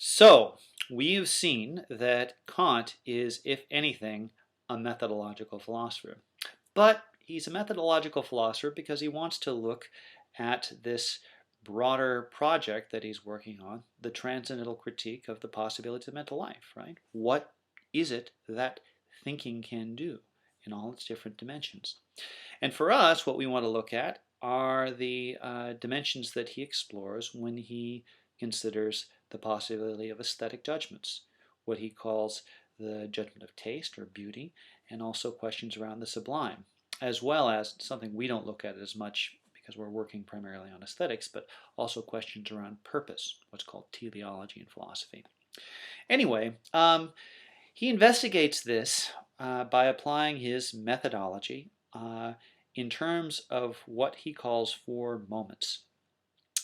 So, we've seen that Kant is, if anything, a methodological philosopher. But he's a methodological philosopher because he wants to look at this broader project that he's working on, the transcendental critique of the possibilities of mental life, right? What is it that thinking can do in all its different dimensions? And for us, what we want to look at are the dimensions that he explores when he considers the possibility of aesthetic judgments, what he calls the judgment of taste or beauty, and also questions around the sublime, as well as something we don't look at as much because we're working primarily on aesthetics, but also questions around purpose, what's called teleology in philosophy. Anyway, he investigates this by applying his methodology in terms of what he calls four moments.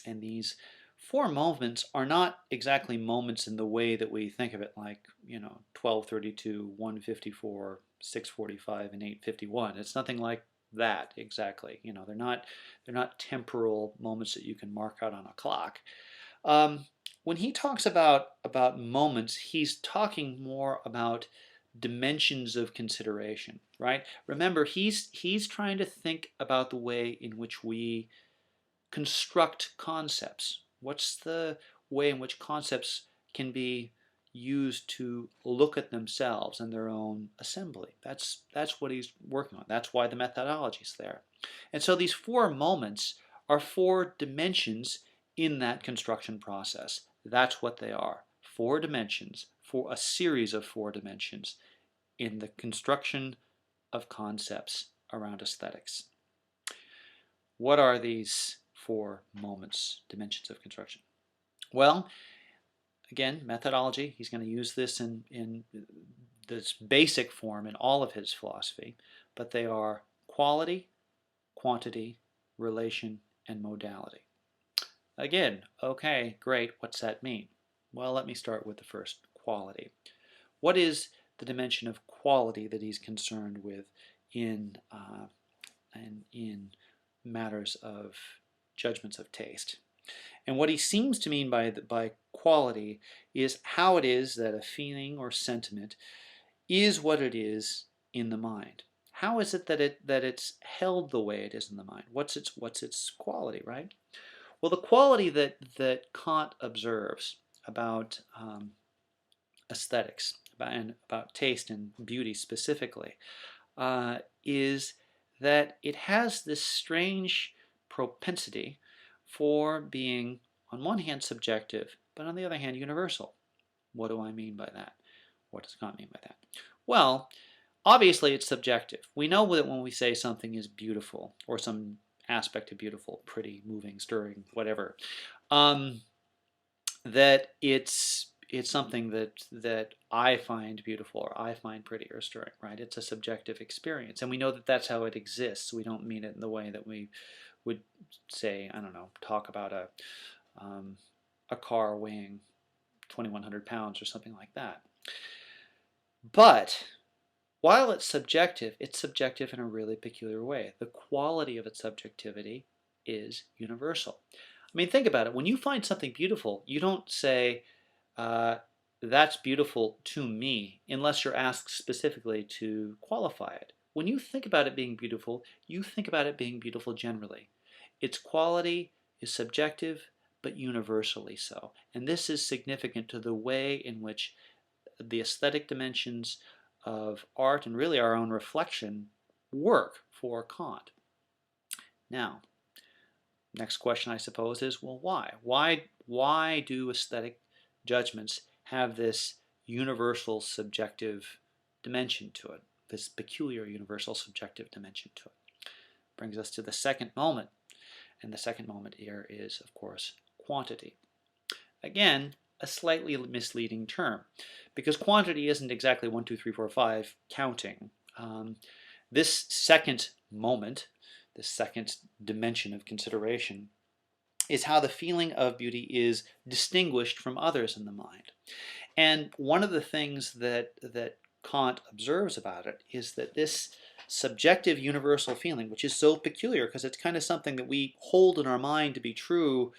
And these four moments are not exactly moments in the way that we think of it, like, 1232, 154, 645, and 851. It's nothing like that exactly. They're not temporal moments that you can mark out on a clock. When he talks about moments, he's talking more about dimensions of consideration, right? Remember, he's trying to think about the way in which we construct concepts. What's the way in which concepts can be used to look at themselves and their own assembly? That's what he's working on. That's why the methodology is there. And so these four moments are four dimensions in that construction process. That's what they are. Four dimensions, for a series of four dimensions in the construction of concepts around aesthetics. What are these four moments, dimensions of construction? Well, again, methodology, he's going to use this in this basic form in all of his philosophy, but they are quality, quantity, relation, and modality. Again, okay, great, what's that mean? Well, let me start with the first, quality. What is the dimension of quality that he's concerned with in matters of judgments of taste? And what he seems to mean by quality is how it is that a feeling or sentiment is what it is in the mind. How is it that it's held the way it is in the mind? What's its quality, right? Well, the quality that Kant observes about aesthetics and about taste and beauty specifically is that it has this strange propensity for being, on one hand, subjective, but on the other hand, universal. What do I mean by that? What does Kant mean by that? Well, obviously it's subjective. We know that when we say something is beautiful, or some aspect of beautiful, pretty, moving, stirring, whatever, that it's something that I find beautiful or I find pretty or stirring, right? It's a subjective experience, and we know that that's how it exists. We don't mean it in the way that we would say, I don't know, talk about a car weighing 2,100 pounds or something like that. But while it's subjective in a really peculiar way. The quality of its subjectivity is universal. I mean, think about it. When you find something beautiful, you don't say, that's beautiful to me, unless you're asked specifically to qualify it. When you think about it being beautiful, you think about it being beautiful generally. Its quality is subjective, but universally so. And this is significant to the way in which the aesthetic dimensions of art and really our own reflection work for Kant. Now, next question I suppose is, well, why? Why do aesthetic judgments have this universal subjective dimension to it, this peculiar universal subjective dimension to it? Brings us to the second moment, and the second moment here is, of course, quantity. Again, a slightly misleading term, because quantity isn't exactly 1, 2, 3, 4, 5 counting. This second moment, this second dimension of consideration, is how the feeling of beauty is distinguished from others in the mind. And one of the things that Kant observes about it is that this subjective universal feeling, which is so peculiar because it's kind of something that we hold in our mind to be true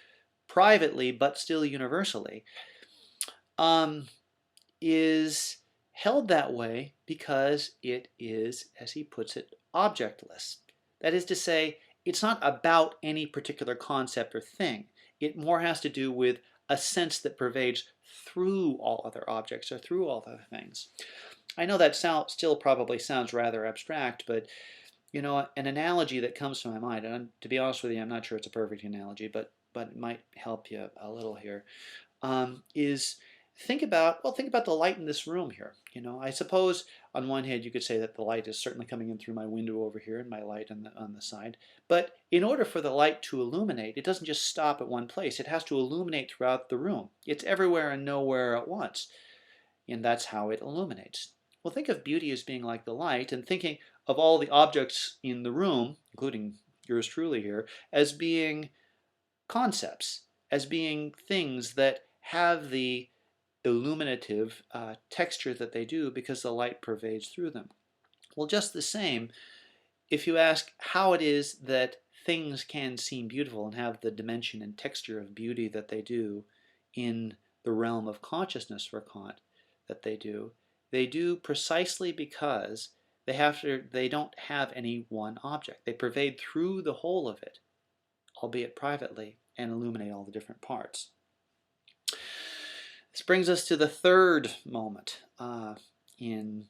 privately but still universally, is held that way because it is, as he puts it, objectless. That is to say, it's not about any particular concept or thing. It more has to do with a sense that pervades through all other objects or through all other things. I know that still probably sounds rather abstract, but you know, an analogy that comes to my mind, and to be honest with you, I'm not sure it's a perfect analogy, but it might help you a little here, is think about the light in this room here. You know, I suppose on one hand you could say that the light is certainly coming in through my window over here and my light on the side. But in order for the light to illuminate, it doesn't just stop at one place. It has to illuminate throughout the room. It's everywhere and nowhere at once. And that's how it illuminates. Well, think of beauty as being like the light, and thinking of all the objects in the room, including yours truly here, as being concepts, as being things that have the illuminative texture that they do because the light pervades through them. Well, just the same, if you ask how it is that things can seem beautiful and have the dimension and texture of beauty that they do in the realm of consciousness for Kant that they do precisely because they don't have any one object. They pervade through the whole of it, albeit privately, and illuminate all the different parts. This brings us to the third moment in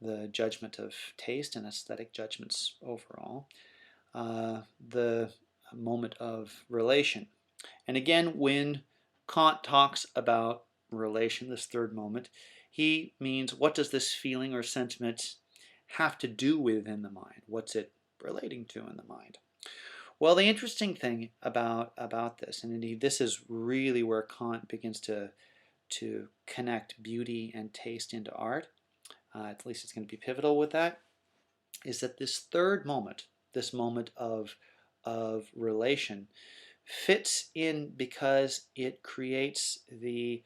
the judgment of taste and aesthetic judgments overall, the moment of relation. And again, when Kant talks about relation, this third moment, he means what does this feeling or sentiment have to do with in the mind? What's it relating to in the mind? Well, the interesting thing about this, and indeed this is really where Kant begins to connect beauty and taste into art, at least it's going to be pivotal with that, is that this third moment, this moment of relation, fits in because it creates the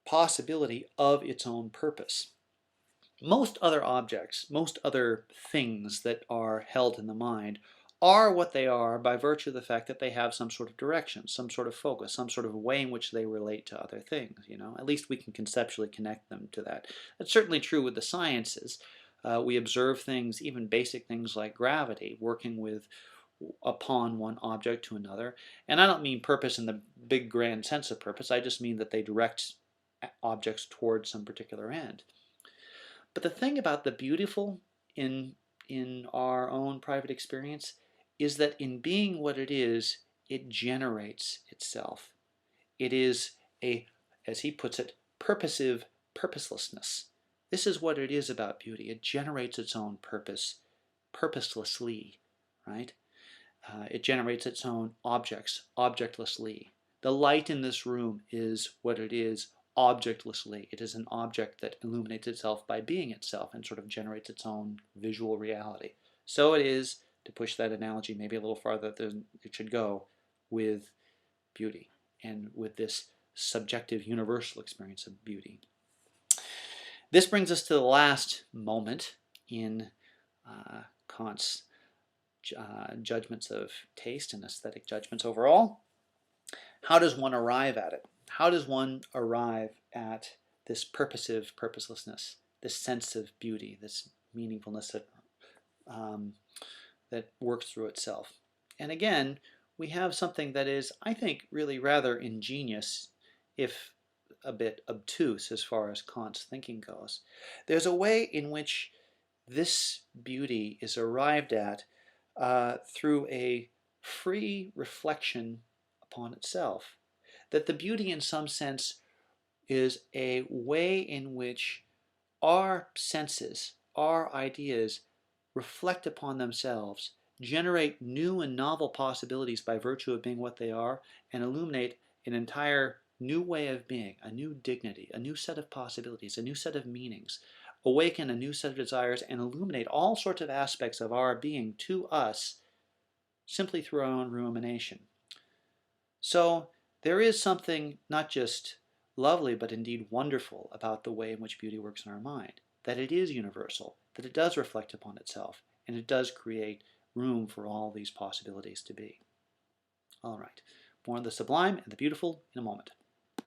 possibility of its own purpose. Most other objects, most other things that are held in the mind are what they are by virtue of the fact that they have some sort of direction, some sort of focus, some sort of way in which they relate to other things. You know, at least we can conceptually connect them to that. That's certainly true with the sciences. We observe things, even basic things like gravity, working with upon one object to another. And I don't mean purpose in the big grand sense of purpose. I just mean that they direct objects towards some particular end. But the thing about the beautiful in our own private experience is that in being what it is, it generates itself. It is a, as he puts it, purposive purposelessness. This is what it is about beauty. It generates its own purpose purposelessly, right? It generates its own objects objectlessly. The light in this room is what it is objectlessly. It is an object that illuminates itself by being itself and sort of generates its own visual reality. So it is, to push that analogy maybe a little farther than it should go, with beauty and with this subjective universal experience of beauty. This brings us to the last moment in Kant's judgments of taste and aesthetic judgments overall. How does one arrive at it? How does one arrive at this purposive purposelessness, this sense of beauty, this meaningfulness that works through itself? And again, we have something that is, I think, really rather ingenious, if a bit obtuse as far as Kant's thinking goes. There's a way in which this beauty is arrived at through a free reflection upon itself. That the beauty in some sense is a way in which our senses, our ideas, reflect upon themselves, generate new and novel possibilities by virtue of being what they are, and illuminate an entire new way of being, a new dignity, a new set of possibilities, a new set of meanings, awaken a new set of desires, and illuminate all sorts of aspects of our being to us simply through our own rumination. So there is something not just lovely, but indeed wonderful about the way in which beauty works in our mind, that it is universal, that it does reflect upon itself, and it does create room for all these possibilities to be. All right, more on the sublime and the beautiful in a moment.